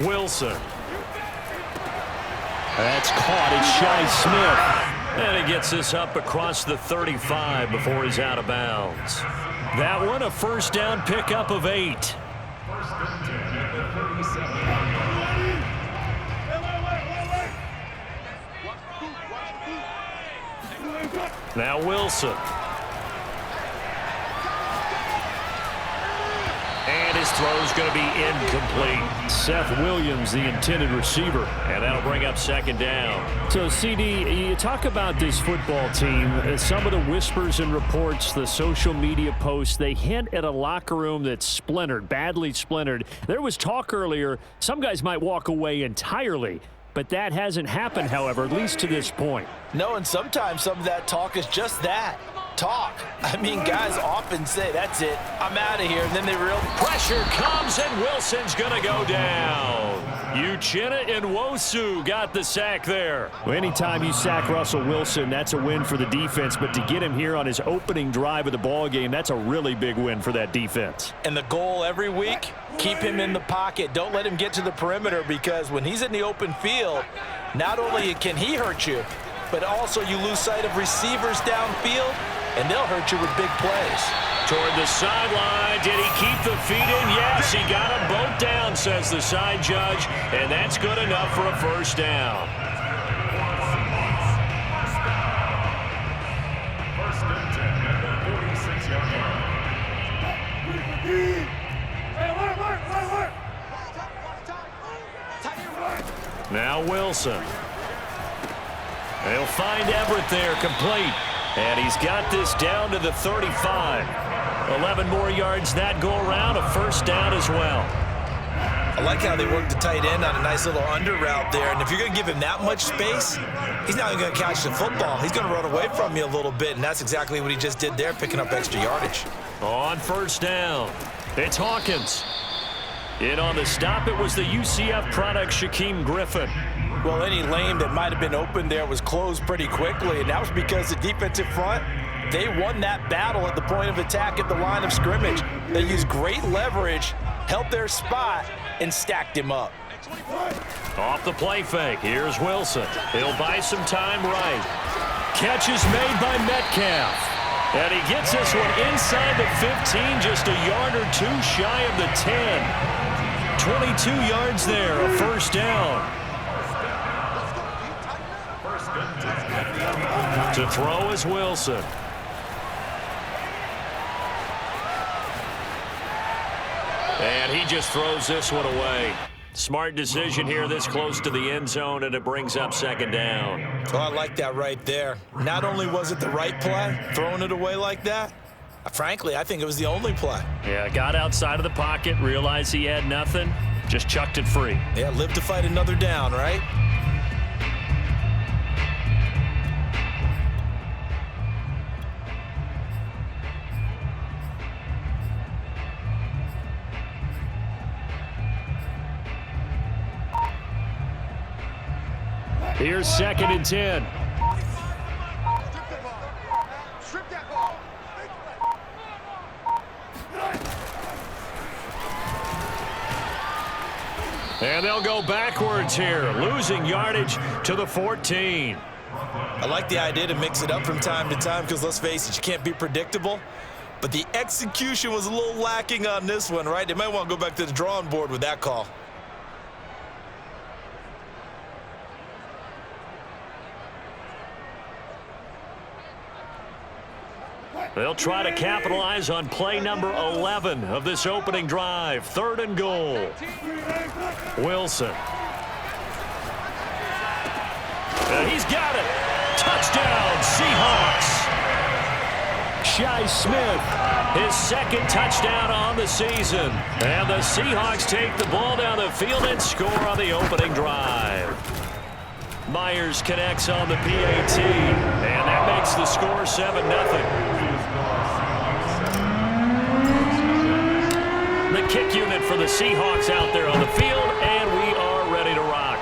Wilson. That's caught. It's Shi Smith. And he gets this up across the 35 before he's out of bounds. That one, a first down pickup of 8. Now Wilson. And his throw's going to be incomplete. Seth Williams, the intended receiver, and that'll bring up second down. So, CD, you talk about this football team. Some of the whispers and reports, the social media posts, they hint at a locker room that's splintered, badly splintered. There was talk earlier, some guys might walk away entirely. But that hasn't happened, however, at least to this point. No, and sometimes some of that talk is just that. Talk. I mean, guys often say, that's it, I'm out of here, and then they realize pressure comes, and Wilson's going to go down. Uchenna Nwosu got the sack there. Well, anytime you sack Russell Wilson, that's a win for the defense, but to get him here on his opening drive of the ballgame, that's a really big win for that defense. And the goal every week, keep him in the pocket. Don't let him get to the perimeter, because when he's in the open field, not only can he hurt you, but also you lose sight of receivers downfield, and they'll hurt you with big plays. Toward the sideline, did he keep the feet in? Yes, he got them both down, says the side judge, and that's good enough for a first down. First and 10 at the 46-yard line. Now Wilson. They'll find Everett there, complete. And he's got this down to the 35. 11 more yards that go around, a first down as well. I like how they work the tight end on a nice little under route there. And if you're going to give him that much space, he's not even going to catch the football. He's going to run away from you a little bit, and that's exactly what he just did there, picking up extra yardage. On first down, it's Hawkins. In on the stop, it was the UCF product, Shaquem Griffin. Well, any lane that might have been open there was closed pretty quickly, and that was because the defensive front, they won that battle at the point of attack at the line of scrimmage. They used great leverage, held their spot, and stacked him up. Off the play fake, here's Wilson. He'll buy some time right. Catch is made by Metcalf. And he gets this one inside the 15, just a yard or two shy of the 10. 22 yards there, a first down. To throw is Wilson. And he just throws this one away. Smart decision here this close to the end zone, and it brings up second down. Oh, I like that right there. Not only was it the right play, throwing it away like that, frankly, I think it was the only play. Yeah, got outside of the pocket, realized he had nothing, just chucked it free. Yeah, live to fight another down, right? Here's second and 10. And they'll go backwards here, losing yardage to the 14. I like the idea to mix it up from time to time because, let's face it, you can't be predictable. But the execution was a little lacking on this one, right? They might want to go back to the drawing board with that call. They'll try to capitalize on play number 11 of this opening drive. Third and goal. Wilson. And he's got it. Touchdown, Seahawks. Shi Smith, his second touchdown on the season. And the Seahawks take the ball down the field and score on the opening drive. Myers connects on the PAT, and that makes the score 7-0. The kick unit for the Seahawks out there on the field, and we are ready to rock.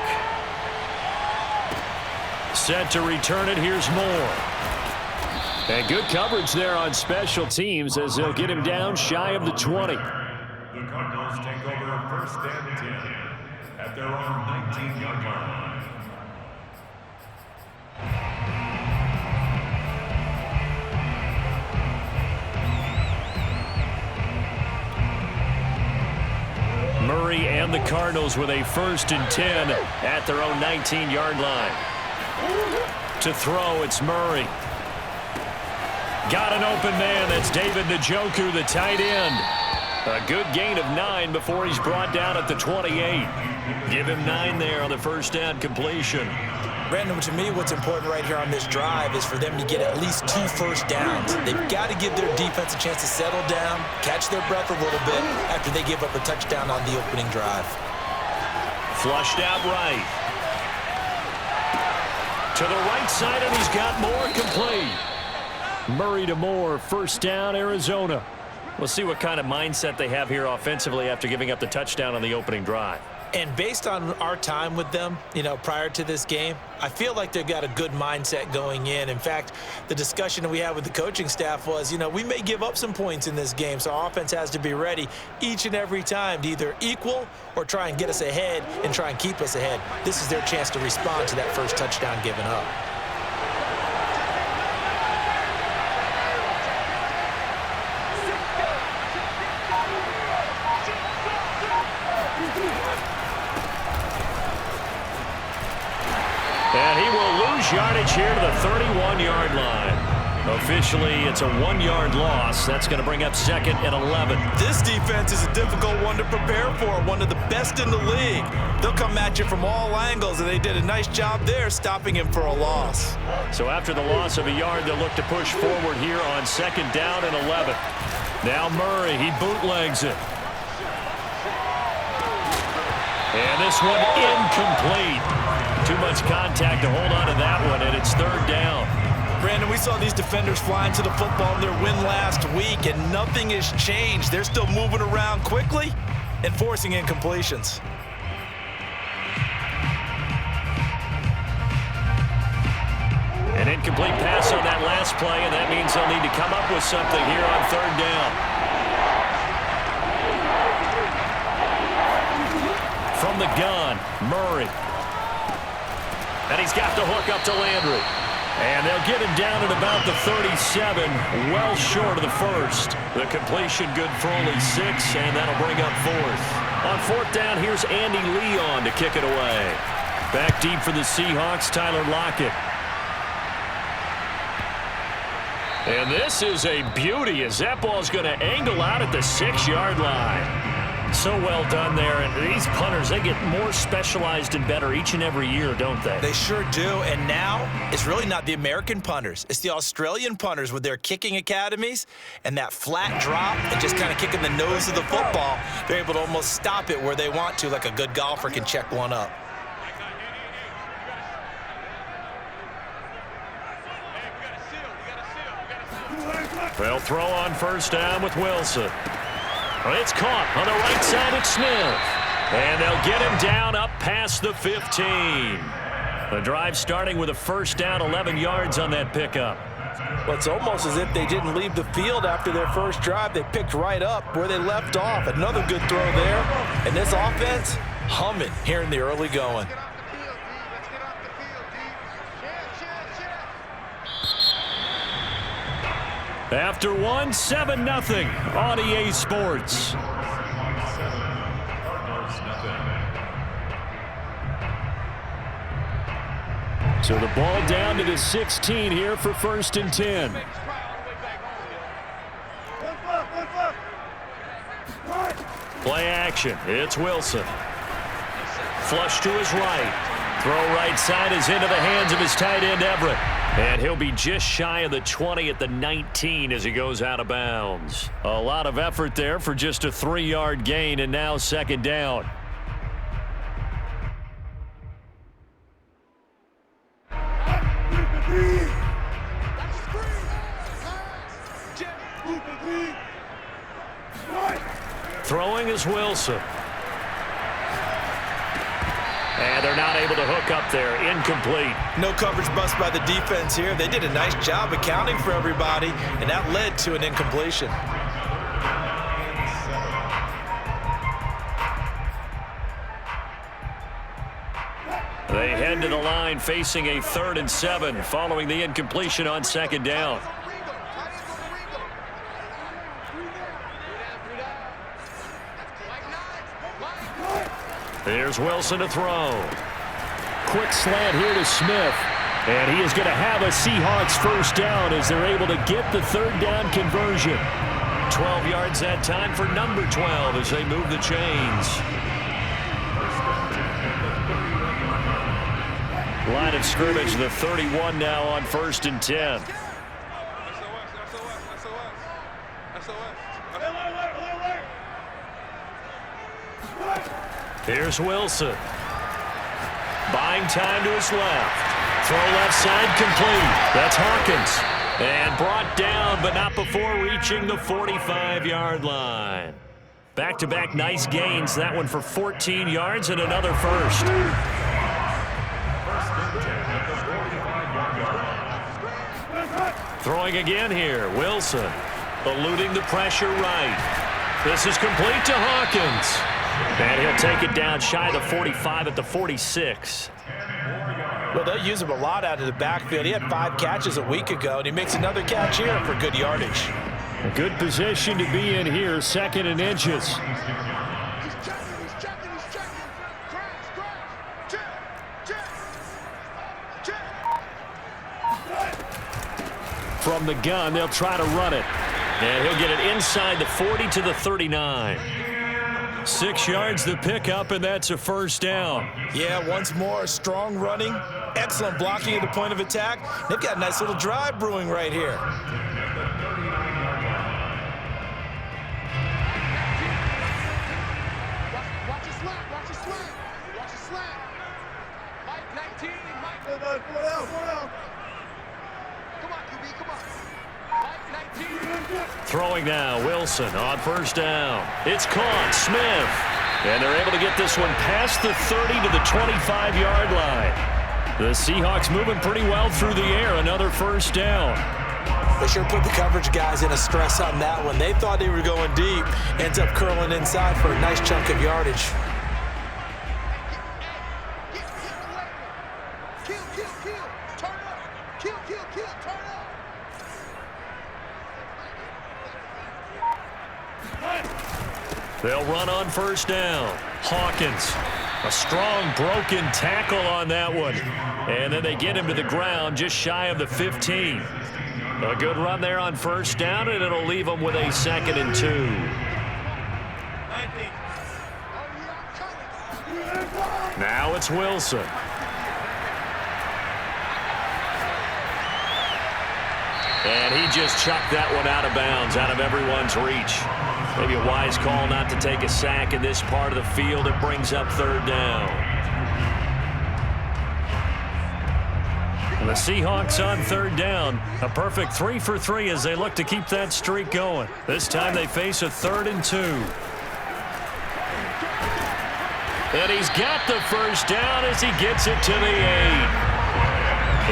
Set to return it, here's Moore. And good coverage there on special teams as they'll get him down shy of the 20. The Cardinals take over first and 10. at their own 19-yard line. Murray and the Cardinals with a 1st and 10 at their own 19-yard line. To throw, it's Murray. Got an open man. That's David Njoku, the tight end. A good gain of 9 before he's brought down at the 28. Give him 9 there on the first down completion. Brandon, to me, what's important right here on this drive is for them to get at least 2 first downs. They've got to give their defense a chance to settle down, catch their breath a little bit after they give up a touchdown on the opening drive. Flushed out right. To the right side, and he's got Moore complete. Murray to Moore, first down, Arizona. We'll see what kind of mindset they have here offensively after giving up the touchdown on the opening drive. And based on our time with them, prior to this game, I feel like they've got a good mindset going in. In fact, the discussion that we had with the coaching staff was, we may give up some points in this game, so our offense has to be ready each and every time to either equal or try and get us ahead and try and keep us ahead. This is their chance to respond to that first touchdown given up. And he will lose yardage here to the 31-yard line. Officially, it's a 1-yard loss. That's going to bring up 2nd and 11. This defense is a difficult one to prepare for, one of the best in the league. They'll come at you from all angles, and they did a nice job there stopping him for a loss. So after the loss of a yard, they'll look to push forward here on 2nd down and 11. Now Murray, he bootlegs it. And this one incomplete. Too much contact to hold on to that one, and it's 3rd down. Brandon, we saw these defenders flying to the football in their win last week, and nothing has changed. They're still moving around quickly and forcing incompletions. An incomplete pass on that last play, and that means they'll need to come up with something here on 3rd down. From the gun, Murray. And he's got the hook up to Landry. And they'll get him down at about the 37, well short of the first. The completion good for only 6, and that'll bring up 4th. On 4th down, here's Andy Leon to kick it away. Back deep for the Seahawks, Tyler Lockett. And this is a beauty as that ball's going to angle out at the 6-yard line. So well done there. And these punters, they get more specialized and better each and every year, don't they? They sure do. And now it's really not the American punters. It's the Australian punters with their kicking academies and that flat drop and just kind of kicking the nose of the football. They're able to almost stop it where they want to, like a good golfer can check one up. They'll throw on 1st down with Wilson. It's caught on the right side at Smith. And they'll get him down up past the 15. The drive starting with a 1st down, 11 yards on that pickup. Well, it's almost as if they didn't leave the field after their first drive. They picked right up where they left off. Another good throw there. And this offense humming here in the early going. After 1, 7-0 on EA Sports. So the ball down to the 16 here for 1st and 10. Play action. It's Wilson. Flush to his right. Throw right side is into the hands of his tight end Everett. And he'll be just shy of the 20 at the 19 as he goes out of bounds. A lot of effort there for just a 3-yard gain, and now 2nd down. Throwing is Wilson. And they're not able to hook up there. Incomplete. No coverage bust by the defense here. They did a nice job accounting for everybody, and that led to an incompletion. They head to the line facing a 3rd and 7 following the incompletion on 2nd down. Here's Wilson to throw. Quick slant here to Smith. And he is going to have a Seahawks 1st down as they're able to get the 3rd down conversion. 12 yards that time for number 12 as they move the chains. Line of scrimmage, the 31 now on 1st and 10. Here's Wilson. Buying time to his left. Throw left side complete. That's Hawkins. And brought down, but not before reaching the 45-yard line. Back-to-back nice gains. That one for 14 yards and another first. Throwing again here. Wilson eluding the pressure right. This is complete to Hawkins. And he'll take it down shy of the 45 at the 46. Well, they'll use him a lot out of the backfield. He had 5 catches a week ago, and he makes another catch here for good yardage. A good position to be in here, 2nd and inches. From the gun, they'll try to run it. And he'll get it inside the 40 to the 39. 6 yards the pickup, and that's a 1st down. Yeah, once more, strong running, excellent blocking at the point of attack. They've got a nice little drive brewing right here. Watch your slant, watch your slant, watch your slant. Mike 19, Mike. Come on, QB, come on. Throwing now, Wilson on 1st down. It's caught, Smith. And they're able to get this one past the 30 to the 25-yard line. The Seahawks moving pretty well through the air. Another 1st down. They sure put the coverage guys in a stress on that one. They thought they were going deep. Ends up curling inside for a nice chunk of yardage. They'll run on 1st down. Hawkins, a strong broken tackle on that one. And then they get him to the ground just shy of the 15. A good run there on 1st down, and it'll leave them with a 2nd and 2. Now it's Wilson. And he just chucked that one out of bounds, out of everyone's reach. Maybe a wise call not to take a sack in this part of the field. It brings up 3rd down. And the Seahawks on 3rd down. A perfect 3 for 3 as they look to keep that streak going. This time they face a 3rd and 2. And he's got the 1st down as he gets it to the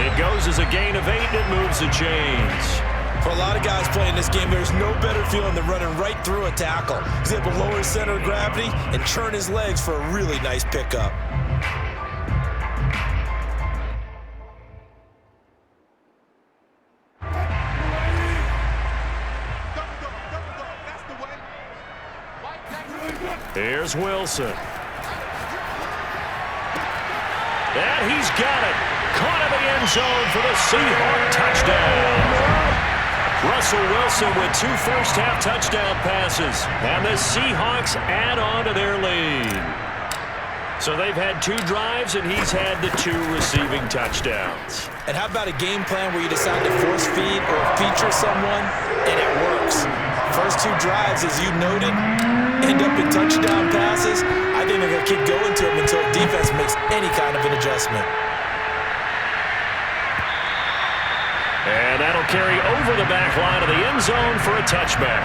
8. It goes as a gain of 8, and it moves the chains. For a lot of guys playing this game, there's no better feeling than running right through a tackle. He's able to lower his center of gravity and churn his legs for a really nice pickup. Here's Wilson. And he's got it. Caught in the end zone for the Seahawks touchdown. Russell Wilson with 2 first-half touchdown passes. And the Seahawks add on to their lead. So they've had 2 drives, and he's had the 2 receiving touchdowns. And how about a game plan where you decide to force feed or feature someone, and it works? First 2 drives, as you noted, end up in touchdown passes. I think they're going to keep going to them until defense makes any kind of an adjustment. And that'll carry over the back line of the end zone for a touchback.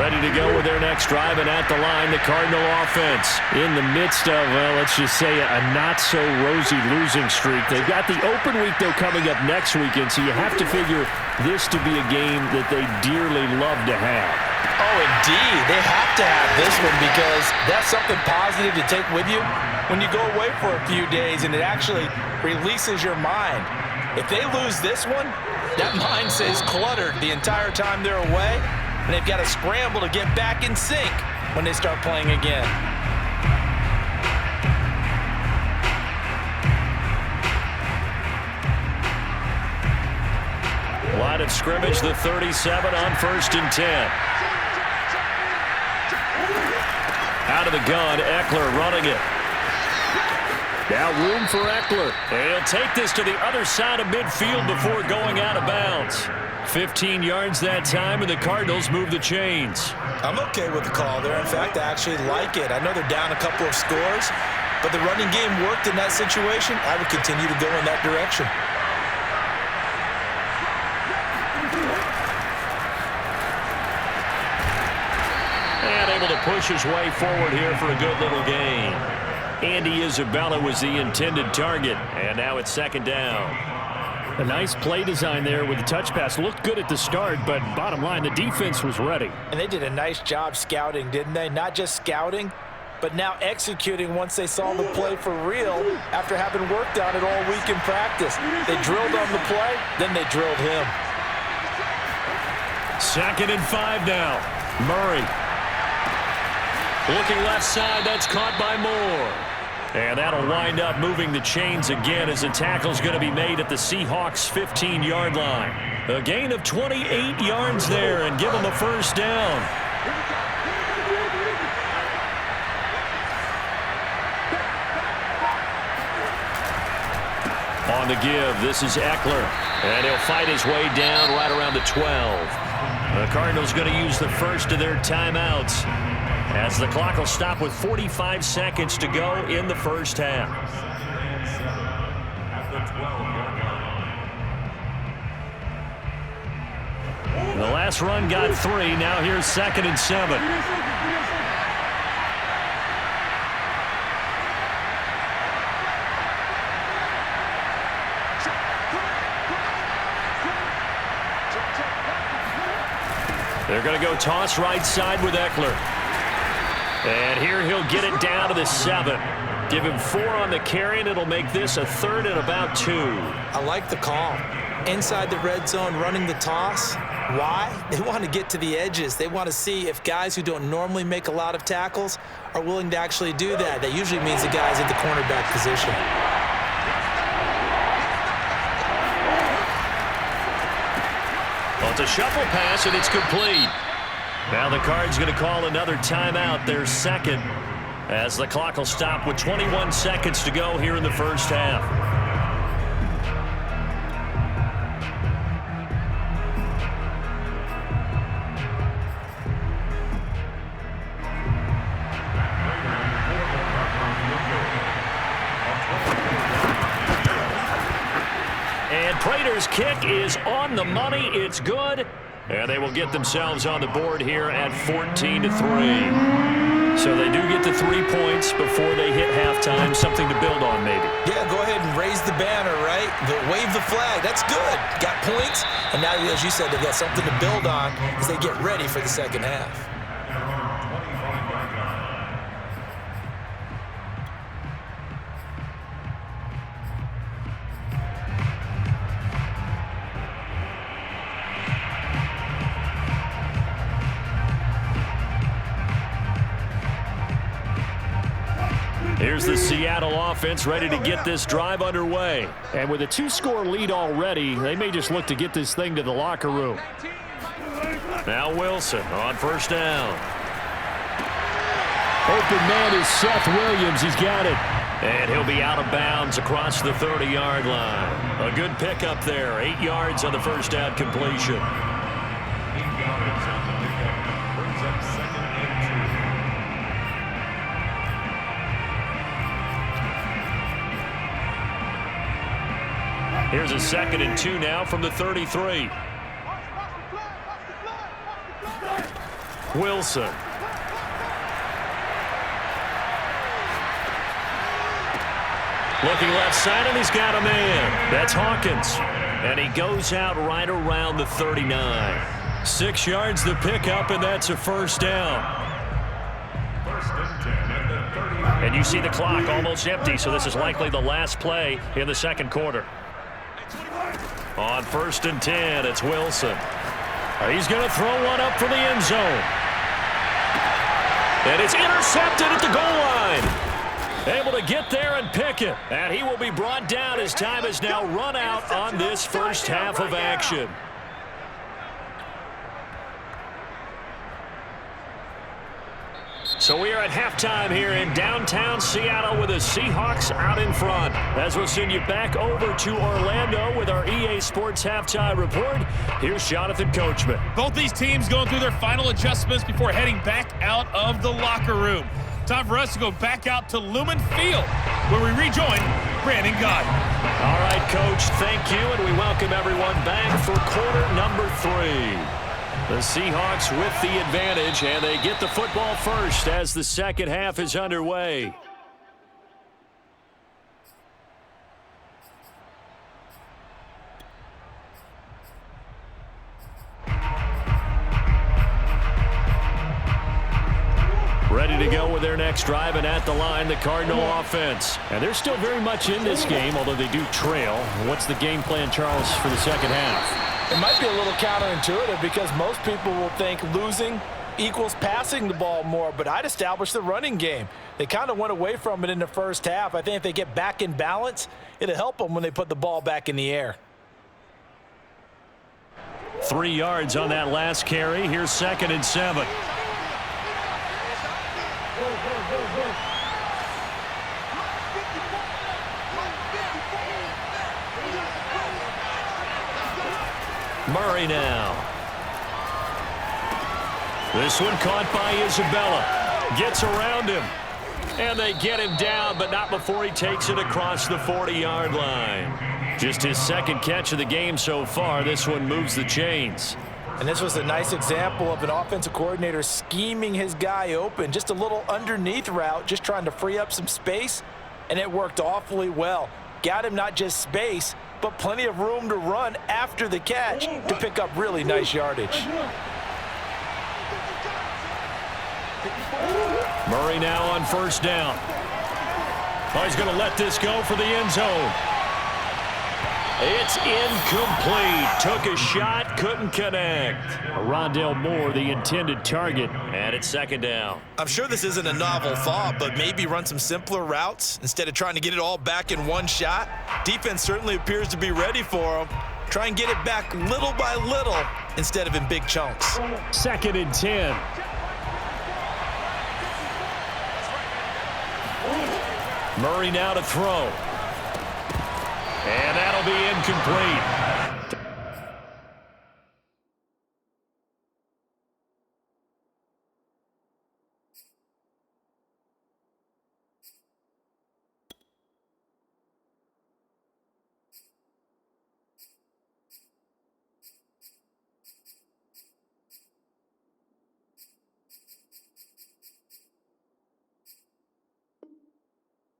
Ready to go with their next drive, and at the line, the Cardinal offense. In the midst of, well, let's just say a not-so-rosy losing streak. They've got the open week, though, coming up next weekend, so you have to figure this to be a game that they dearly love to have. Oh, indeed. They have to have this one because that's something positive to take with you when you go away for a few days, and it actually releases your mind. If they lose this one, that mind stays cluttered the entire time they're away, and they've got to scramble to get back in sync when they start playing again. Line of scrimmage, the 37 on 1st and 10. Out of the gun, Eckler running it. Now room for Eckler. And he'll take this to the other side of midfield before going out of bounds. 15 yards that time, and the Cardinals move the chains. I'm okay with the call there. In fact, I actually like it. I know they're down a couple of scores, but the running game worked in that situation. I would continue to go in that direction. And able to push his way forward here for a good little gain. Andy Isabella was the intended target, and now it's 2nd down. A nice play design there with the touch pass. Looked good at the start, but bottom line, the defense was ready. And they did a nice job scouting, didn't they? Not just scouting, but now executing once they saw the play for real after having worked on it all week in practice. They drilled on the play, then they drilled him. 2nd and 5 now. Murray. Looking left side, that's caught by Moore. And that'll wind up moving the chains again as the tackle's going to be made at the Seahawks' 15-yard line. A gain of 28 yards there and give them a 1st down. On the give, this is Eckler. And he'll fight his way down right around the 12. The Cardinals going to use the first of their timeouts, as the clock will stop with 45 seconds to go in the first half. The last run got 3. Now here's 2nd and 7. They're going to go toss right side with Eckler. And here he'll get it down to the 7. Give him 4 on the carry, and it'll make this a 3rd and about 2. I like the call. Inside the red zone, running the toss. Why? They want to get to the edges. They want to see if guys who don't normally make a lot of tackles are willing to actually do that. That usually means the guy's in the cornerback position. Well, it's a shuffle pass, and it's complete. Now the Cards going to call another timeout, their 2nd, as the clock will stop with 21 seconds to go here in the first half. And Prater's kick is on the money. It's good. And they will get themselves on the board here at 14-3. So they do get the 3 points before they hit halftime. Something to build on, maybe. Yeah, go ahead and raise the banner, right? Wave the flag. That's good. Got points. And now, as you said, they got something to build on as they get ready for the second half. Here's the Seattle offense ready to get this drive underway. And with a 2-score lead already, they may just look to get this thing to the locker room. Now Wilson on 1st down. Open man is Seth Williams. He's got it. And he'll be out of bounds across the 30-yard line. A good pickup there. 8 yards on the 1st down completion. Here's a 2nd and 2 now from the 33. Wilson. Looking left side, and he's got a man. That's Hawkins. And he goes out right around the 39. 6 yards the pickup, and that's a first down. First and 10 at the 39. And you see the clock almost empty, so this is likely the last play in the second quarter. On first and 10, it's Wilson. He's going to throw one up for the end zone. And it's intercepted at the goal line. Able to get there and pick it. And he will be brought down as time has now run out on this first half of action. So we are at halftime here in downtown Seattle with the Seahawks out in front. As we'll send you back over to Orlando with our EA Sports Halftime Report, here's Jonathan Coachman. Both these teams going through their final adjustments before heading back out of the locker room. Time for us to go back out to Lumen Field, where we rejoin Brandon Gott. All right, Coach, thank you, and we welcome everyone back for quarter number 3. The Seahawks with the advantage, and they get the football first as the second half is underway. Ready to go with their next drive, and at the line, the Cardinal offense. And they're still very much in this game, although they do trail. What's the game plan, Charles, for the second half? It might be a little counterintuitive because most people will think losing equals passing the ball more, but I'd establish the running game. They kind of went away from it in the first half. I think if they get back in balance, it'll help them when they put the ball back in the air. 3 yards on that last carry. Here's 2nd and 7. Murray now. This one caught by Isabella. Gets around him. And they get him down, but not before he takes it across the 40-yard line. Just his second catch of the game so far. This one moves the chains. And this was a nice example of an offensive coordinator scheming his guy open. Just a little underneath route, just trying to free up some space, and it worked awfully well. Got him not just space, but plenty of room to run after the catch to pick up really nice yardage. Murray now on first down. Oh, he's going to let this go for the end zone. It's incomplete. Took a shot, couldn't connect. Rondale Moore, the intended target, and it's 2nd down. I'm sure this isn't a novel thought, but maybe run some simpler routes instead of trying to get it all back in one shot. Defense certainly appears to be ready for him. Try and get it back little by little instead of in big chunks. 2nd and 10. Murray now to throw. And that'll be incomplete.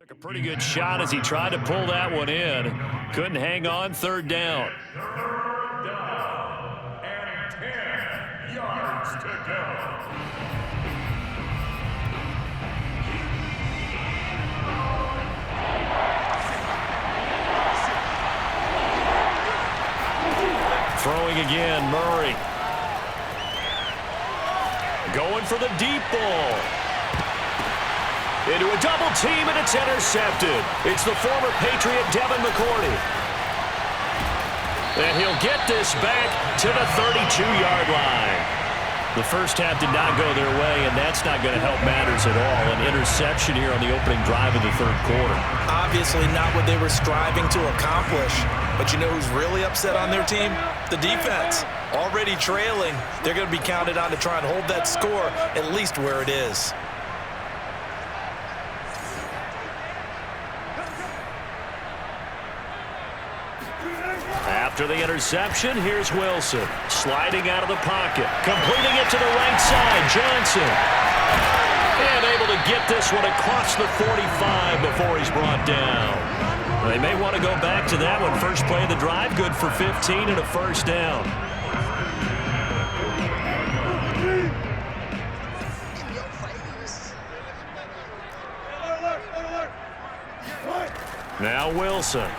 Took a pretty good shot as he tried to pull that one in. Couldn't hang on. 3rd down. 3rd down and 10 yards to go. Throwing again, Murray. Going for the deep ball. Into a double team, and it's intercepted. It's the former Patriot Devin McCourty. And he'll get this back to the 32-yard line. The first half did not go their way, and that's not going to help matters at all. An interception here on the opening drive of the 3rd quarter. Obviously not what they were striving to accomplish. But you know who's really upset on their team? The defense. Already trailing, they're going to be counted on to try and hold that score at least where it is. After the interception, here's Wilson. Sliding out of the pocket. Completing it to the right side. Johnson. And able to get this one across the 45 before he's brought down. They may want to go back to that one. First play of the drive, good for 15 and a first down. Now Wilson.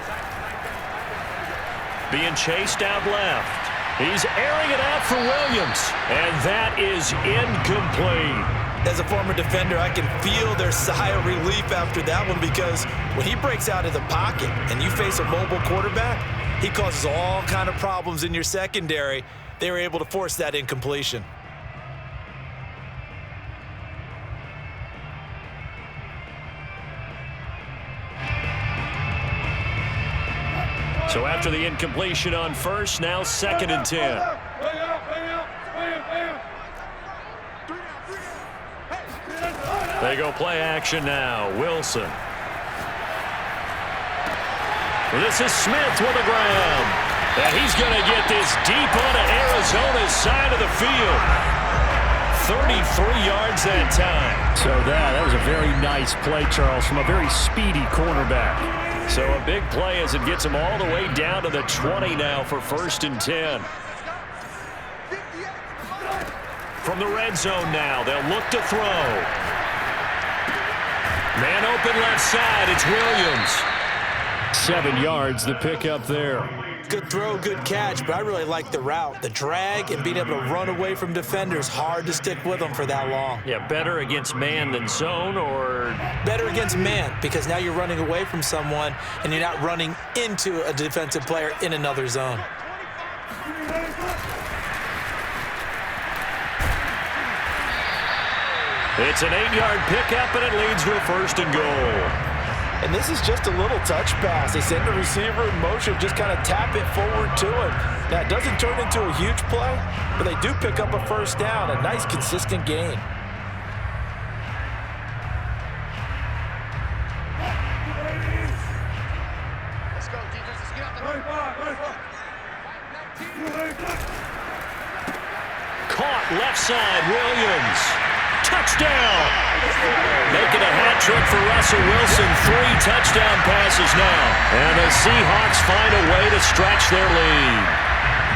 Being chased out left. He's airing it out for Williams. And that is incomplete. As a former defender, I can feel their sigh of relief after that one, because when he breaks out of the pocket and you face a mobile quarterback, he causes all kind of problems in your secondary. They were able to force that incompletion. So after the incompletion on first, now 2nd and 10. They go play action now. Wilson. This is Smith with a grab. And he's going to get this deep onto Arizona's side of the field. 33 yards that time. So that was a very nice play, Charles, from a very speedy cornerback. So a big play as it gets him all the way down to the 20 now for 1st and 10. From the red zone now, they'll look to throw. Man open left side, it's Williams. 7 yards, the pickup there. Good throw, good catch, but I really like the route. The drag and being able to run away from defenders, hard to stick with them for that long. Yeah, better against man than zone, or? Better against man, because now you're running away from someone and you're not running into a defensive player in another zone. It's an 8-yard pickup, and it leads to a 1st and goal. And this is just a little touch pass. They send the receiver in motion, just kind of tap it forward to him. Now, it doesn't turn into a huge play, but they do pick up a first down, a nice, consistent gain. Let's go, defense. Let's get out the Caught left side, Williams. Touchdown! Making a hat trick for Russell Wilson. 3 touchdown passes now. And the Seahawks find a way to stretch their lead.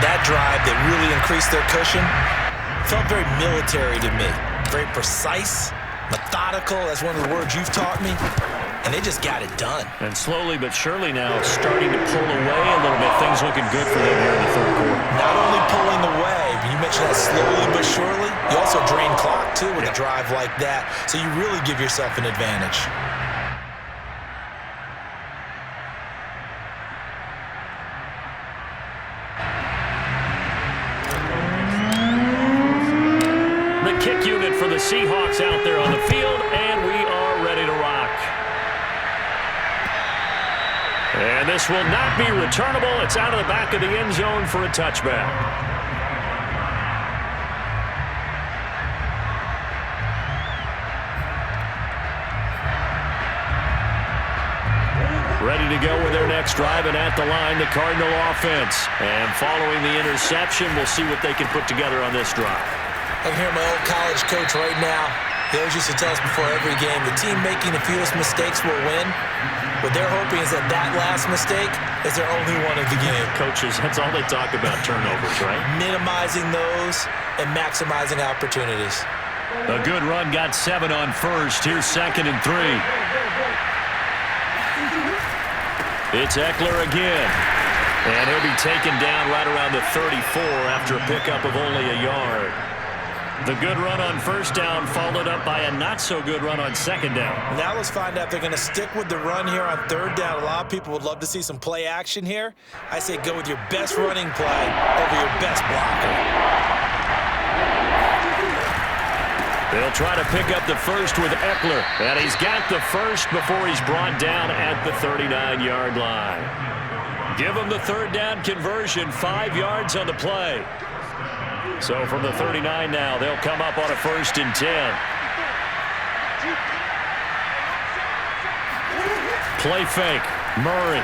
That drive that really increased their cushion felt very military to me. Very precise, methodical. That's one of the words you've taught me. And they just got it done. And slowly but surely now starting to pull away a little bit. Things looking good for them here in the 3rd quarter. Not only pulling away, but you mentioned that slowly but surely. You also drain clock, too, with a drive like that. So you really give yourself an advantage. The kick unit for the Seahawks out there on the field, and we are ready to rock. And this will not be returnable. It's out of the back of the end zone for a touchback. Ready to go with their next drive, and at the line, the Cardinal offense. And following the interception, we'll see what they can put together on this drive. I can hear my old college coach right now. He always used to tell us before every game, the team making the fewest mistakes will win. What they're hoping is that that last mistake is their only one of the game. Coaches, that's all they talk about, turnovers, right? Minimizing those and maximizing opportunities. A good run, got 7 on first. Here's 2nd and 3. It's Eckler again. And he'll be taken down right around the 34 after a pickup of only a yard. The good run on first down followed up by a not-so-good run on 2nd down. Now let's find out if they're going to stick with the run here on 3rd down. A lot of people would love to see some play action here. I say go with your best running play over your best blocker. They'll try to pick up the first with Eckler. And he's got the first before he's brought down at the 39-yard line. Give him the 3rd down conversion, 5 yards on the play. So from the 39 now, they'll come up on a 1st and 10. Play fake, Murray.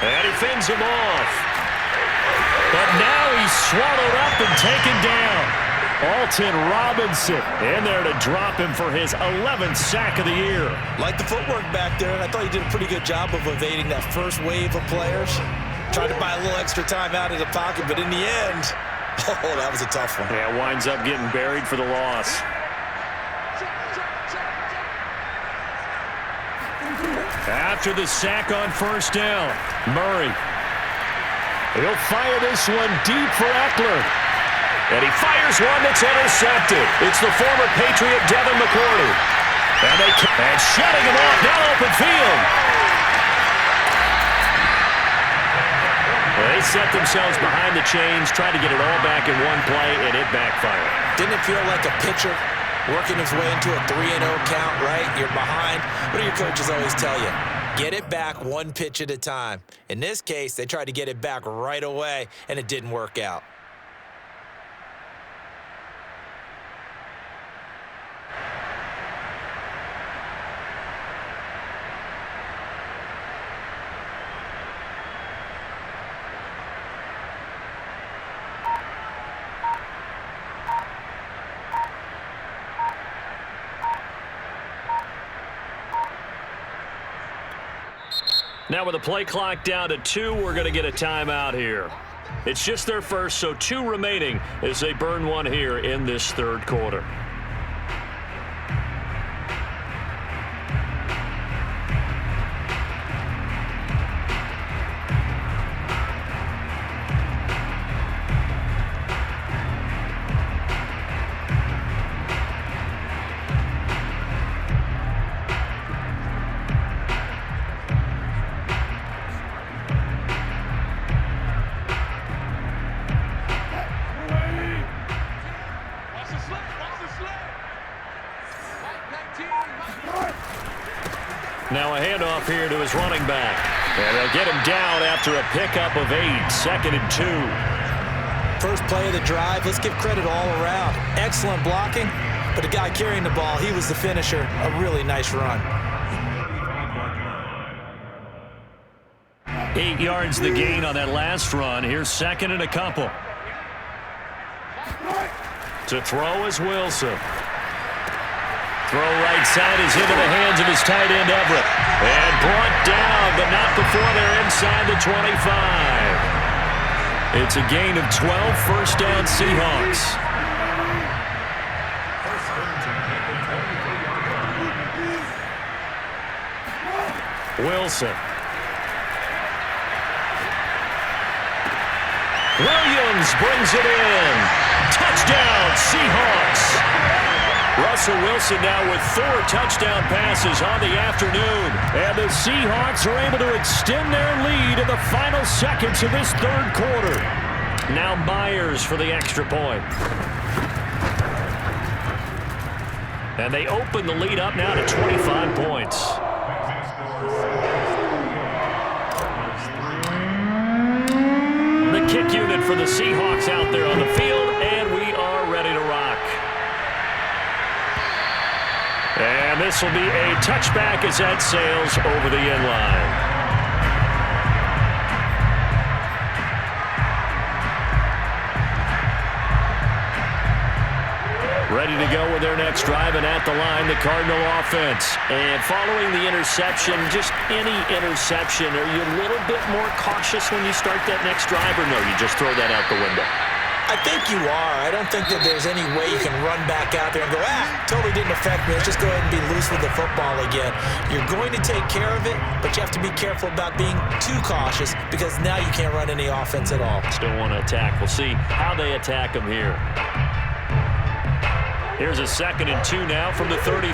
And he fends him off. But now he's swallowed up and taken down. Alton Robinson in there to drop him for his 11th sack of the year. Like the footwork back there, and I thought he did a pretty good job of evading that first wave of players. Tried to buy a little extra time out of the pocket, but in the end, oh, that was a tough one. Yeah, winds up getting buried for the loss. After the sack on first down, Murray. He'll fire this one deep for Eckler. And he fires one that's intercepted. It's the former Patriot Devin McCourty. And shutting him off down open field. Well, they set themselves behind the chains, tried to get it all back in one play, and it backfired. Didn't it feel like a pitcher working his way into a 3-0 count, right? You're behind. What do your coaches always tell you? Get it back one pitch at a time. In this case, they tried to get it back right away, and it didn't work out. Now with the play clock down to 2, we're going to get a timeout here. It's just their first, so 2 remaining as they burn one here in this third quarter. Now a handoff here to his running back. And they'll get him down after a pickup of 8, 2nd and 2. First play of the drive, let's give credit all around. Excellent blocking, but the guy carrying the ball, he was the finisher. A really nice run. 8 yards the gain on that last run. Here's 2nd and a couple. To throw is Wilson. Throw right side is into the hands of his tight end, Everett. And brought down, but not before they're inside the 25. It's a gain of 12, first down Seahawks. Wilson. Williams brings it in. Touchdown, Seahawks. Russell Wilson now with 4 touchdown passes on the afternoon. And the Seahawks are able to extend their lead in the final seconds of this third quarter. Now Myers for the extra point. And they open the lead up now to 25 points. The kick unit for the Seahawks out there on the field, and we are ready to rock. And this will be a touchback as that sails over the end line. Ready to go with their next drive, and at the line, the Cardinal offense. And following the interception, just any interception, are you a little bit more cautious when you start that next drive, or no, you just throw that out the window? I think you are. I don't think that there's any way you can run back out there and go, totally didn't affect me. Let's just go ahead and be loose with the football again. You're going to take care of it, but you have to be careful about being too cautious because now you can't run any offense at all. Still want to attack. We'll see how they attack them here. Here's a 2nd and 2 now from the 33.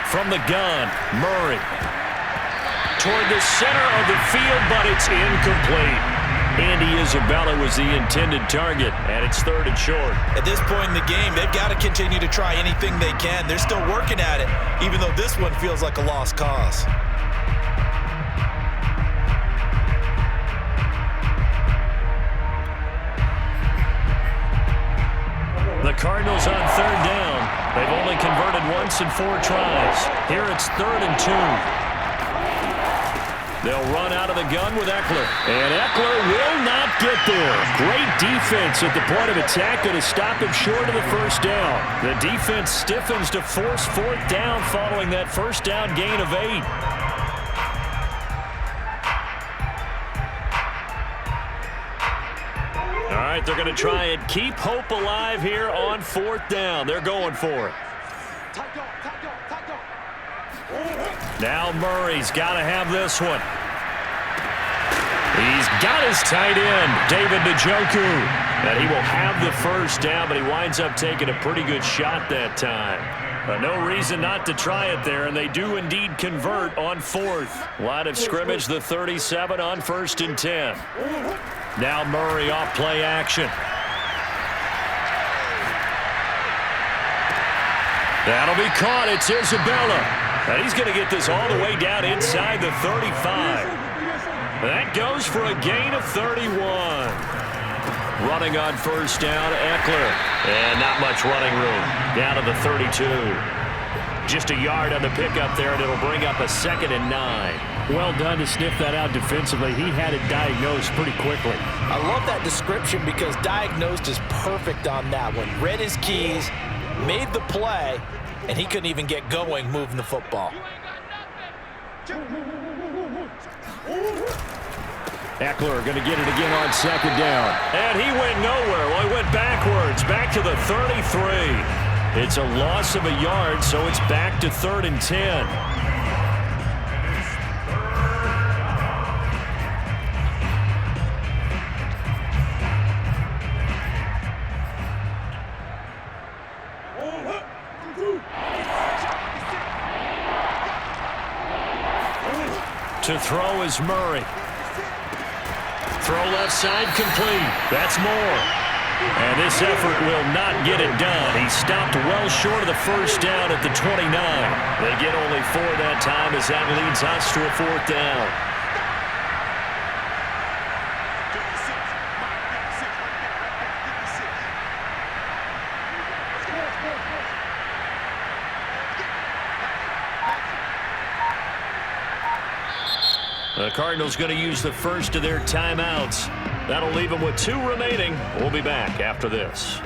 From the gun, Murray. Toward the center of the field, but it's incomplete. Andy Isabella was the intended target, and it's 3rd and short. At this point in the game, they've got to continue to try anything they can. They're still working at it, even though this one feels like a lost cause. The Cardinals on third down. They've only converted once in 4 tries. Here it's 3rd and 2. They'll run out of the gun with Eckler. And Eckler will not get there. Great defense at the point of attack. Going to stop him short of the first down. The defense stiffens to force 4th down following that first down gain of 8. All right, they're going to try and keep hope alive here on 4th down. They're going for it. Now Murray's got to have this one. He's got his tight end, David Njoku. And he will have the first down, but he winds up taking a pretty good shot that time. No reason not to try it there, and they do indeed convert on 4th. Line of scrimmage, the 37 on 1st and 10. Now Murray off play action. That'll be caught. It's Isabella. And he's going to get this all the way down inside the 35. That goes for a gain of 31. Running on first down, Eckler. And not much running room. Down to the 32. Just a yard on the pickup there, and it'll bring up a 2nd and 9. Well done to sniff that out defensively. He had it diagnosed pretty quickly. I love that description because diagnosed is perfect on that one. Read his keys, made the play, and he couldn't even get going moving the football. Eckler going to get it again on 2nd down. And he went nowhere. Well, he went backwards, back to the 33. It's a loss of a yard, so it's back to 3rd and 10. To throw is Murray. Throw left side complete. That's Moore. And this effort will not get it done. He stopped well short of the first down at the 29. They get only 4 that time as that leads us to a 4th down. The Cardinals going to use the first of their timeouts. That'll leave them with 2 remaining. We'll be back after this.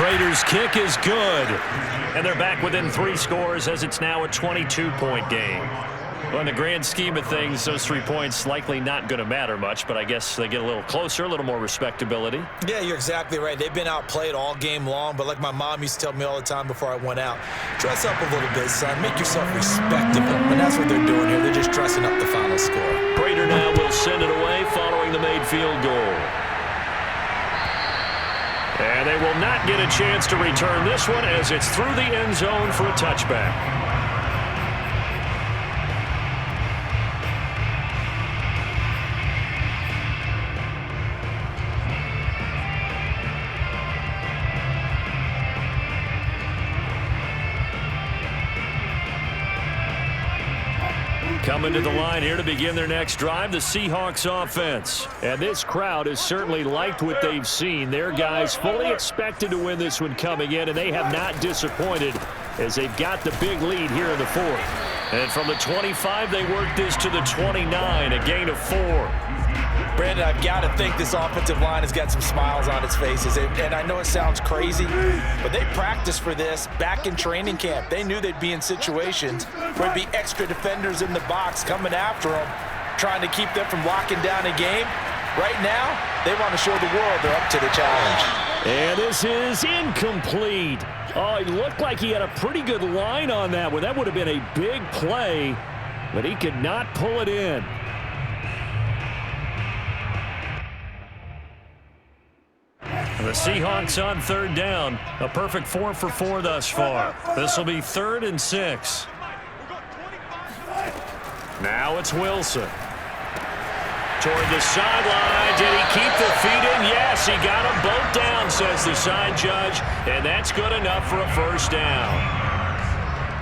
Raiders' kick is good. And they're back within 3 scores as it's now a 22-point game. Well, in the grand scheme of things, those 3 points likely not going to matter much, but I guess they get a little closer, a little more respectability. Yeah, you're exactly right. They've been outplayed all game long, but like my mom used to tell me all the time before I went out, dress up a little bit, son. Make yourself respectable. And that's what they're doing here. They're just dressing up the final score. Prater now will send it away following the made field goal. And they will not get a chance to return this one as it's through the end zone for a touchback. Coming to the line here to begin their next drive, the Seahawks offense. And this crowd has certainly liked what they've seen. Their guys fully expected to win this one coming in, and they have not disappointed as they've got the big lead here in the 4th. And from the 25, they work this to the 29, a gain of 4. Brandon, I've got to think this offensive line has got some smiles on its faces. And I know it sounds crazy, but they practiced for this back in training camp. They knew they'd be in situations where there'd be extra defenders in the box coming after them, trying to keep them from locking down a game. Right now, they want to show the world they're up to the challenge. And this is incomplete. Oh, he looked like he had a pretty good line on that one. That would have been a big play, but he could not pull it in. The Seahawks on 3rd down. A perfect 4 for 4 thus far. This will be 3rd and 6. Now it's Wilson. Toward the sideline. Did he keep the feet in? Yes, he got them both down, says the side judge. And that's good enough for a first down.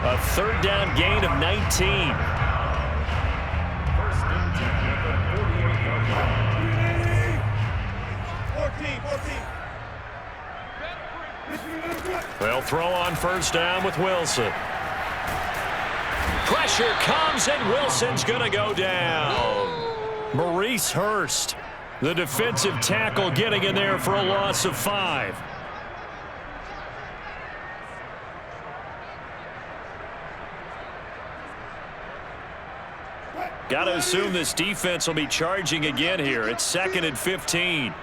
A third down gain of 19. First and 10 at the 48-yard line. They'll throw on first down with Wilson. Pressure comes, and Wilson's going to go down. Maurice Hurst, the defensive tackle, getting in there for a loss of 5. Got to assume this defense will be charging again here. It's 2nd and 15.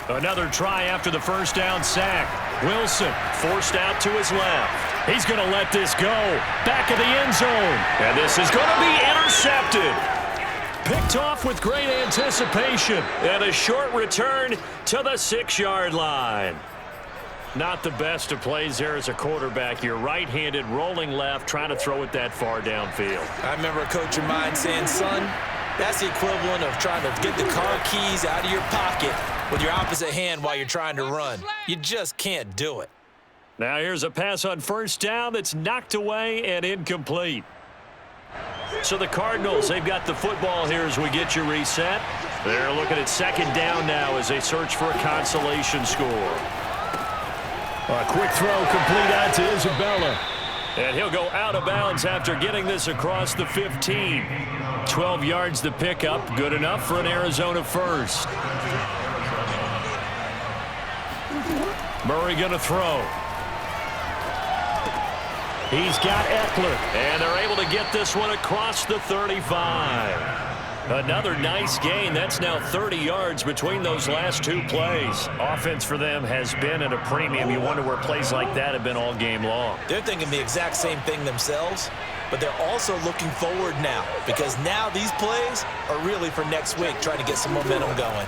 Another try after the first down sack. Wilson forced out to his left. He's going to let this go. Back of the end zone. And this is going to be intercepted. Picked off with great anticipation. And a short return to the 6-yard line. Not the best of plays there as a quarterback. You're right-handed, rolling left, trying to throw it that far downfield. I remember a coach of mine saying, son, that's the equivalent of trying to get the car keys out of your pocket with your opposite hand while you're trying to run. You just can't do it. Now here's a pass on first down that's knocked away and incomplete. So the Cardinals, they've got the football here as we get you reset. They're looking at 2nd down now as they search for a consolation score. A quick throw complete out to Isabella. And he'll go out of bounds after getting this across the 15. 12 yards to pick up. Good enough for an Arizona first. Murray going to throw. He's got Eckler. And they're able to get this one across the 35. Another nice gain. That's now 30 yards between those last 2 plays. Offense for them has been at a premium. You wonder where plays like that have been all game long. They're thinking the exact same thing themselves, but they're also looking forward now because now these plays are really for next week, trying to get some momentum going.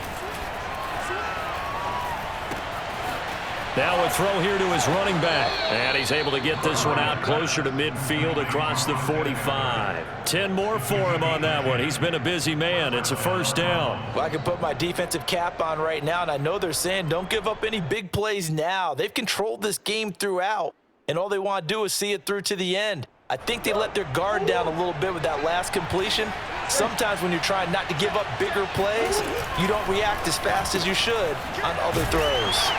Now a throw here to his running back. And he's able to get this one out closer to midfield across the 45. 10 more for him on that one. He's been a busy man. It's a first down. Well, I can put my defensive cap on right now, and I know they're saying don't give up any big plays now. They've controlled this game throughout, and all they want to do is see it through to the end. I think they let their guard down a little bit with that last completion. Sometimes when you're trying not to give up bigger plays, you don't react as fast as you should on other throws.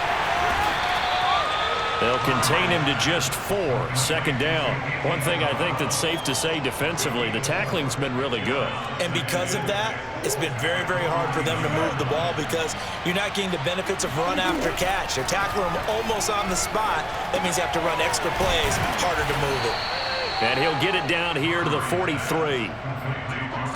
They'll contain him to just 4. 2nd down. One thing I think that's safe to say defensively, the tackling's been really good. And because of that, it's been very, very hard for them to move the ball because you're not getting the benefits of run after catch. They're tackling him almost on the spot. That means you have to run extra plays, harder to move it. And he'll get it down here to the 43.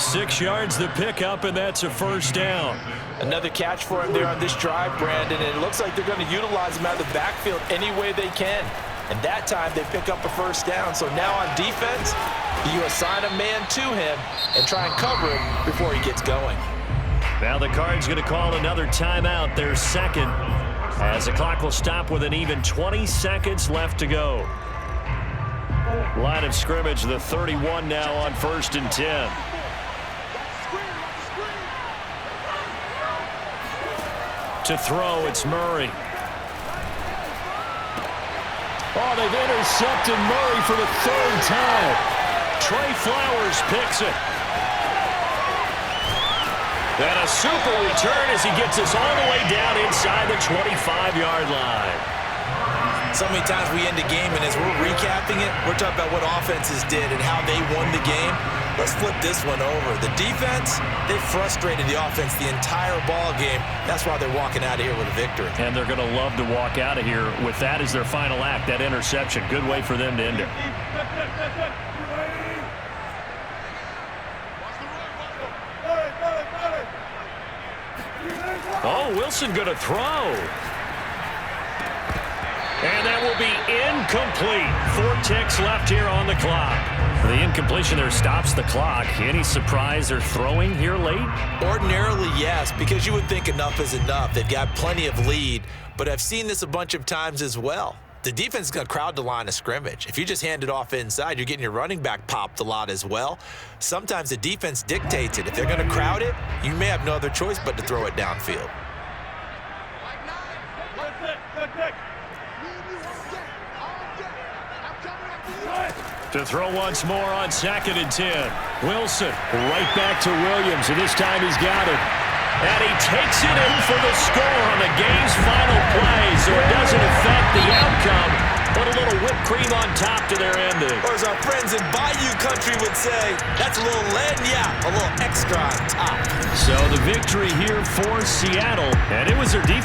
6 yards to pick up, and that's a first down. Another catch for him there on this drive, Brandon, and it looks like they're going to utilize him out of the backfield any way they can. And that time they pick up a first down. So now on defense, you assign a man to him and try and cover him before he gets going. Now the Cards going to call another timeout, their 2nd, as the clock will stop with an even 20 seconds left to go. Line of scrimmage, the 31 now on 1st and 10. To throw, it's Murray. Oh, they've intercepted Murray for the 3rd time. Trey Flowers picks it. And a super return as he gets us all the way down inside the 25-yard line. So many times we end the game, and as we're recapping it, we're talking about what offenses did and how they won the game. Let's flip this one over. The defense, they frustrated the offense the entire ball game. That's why they're walking out of here with a victory. And they're going to love to walk out of here with that as their final act, that interception. Good way for them to end it. Oh, Wilson going to throw. And that will be incomplete. 4 ticks left here on the clock. The incompletion there stops the clock. Any surprise they're throwing here late? Ordinarily, yes, because you would think enough is enough. They've got plenty of lead, but I've seen this a bunch of times as well. the defense is going to crowd the line of scrimmage. If you just hand it off inside, you're getting your running back popped a lot as well. Sometimes the defense dictates it. If they're going to crowd it, you may have no other choice but to throw it downfield. To throw once more on 2nd and 10. Wilson right back to Williams, and this time he's got it. And he takes it in for the score on the game's final play, so it doesn't affect the outcome, but a little whipped cream on top to their ending. Or as our friends in Bayou Country would say, that's a little lagniappe, a little extra on top. So the victory here for Seattle, and it was their defense.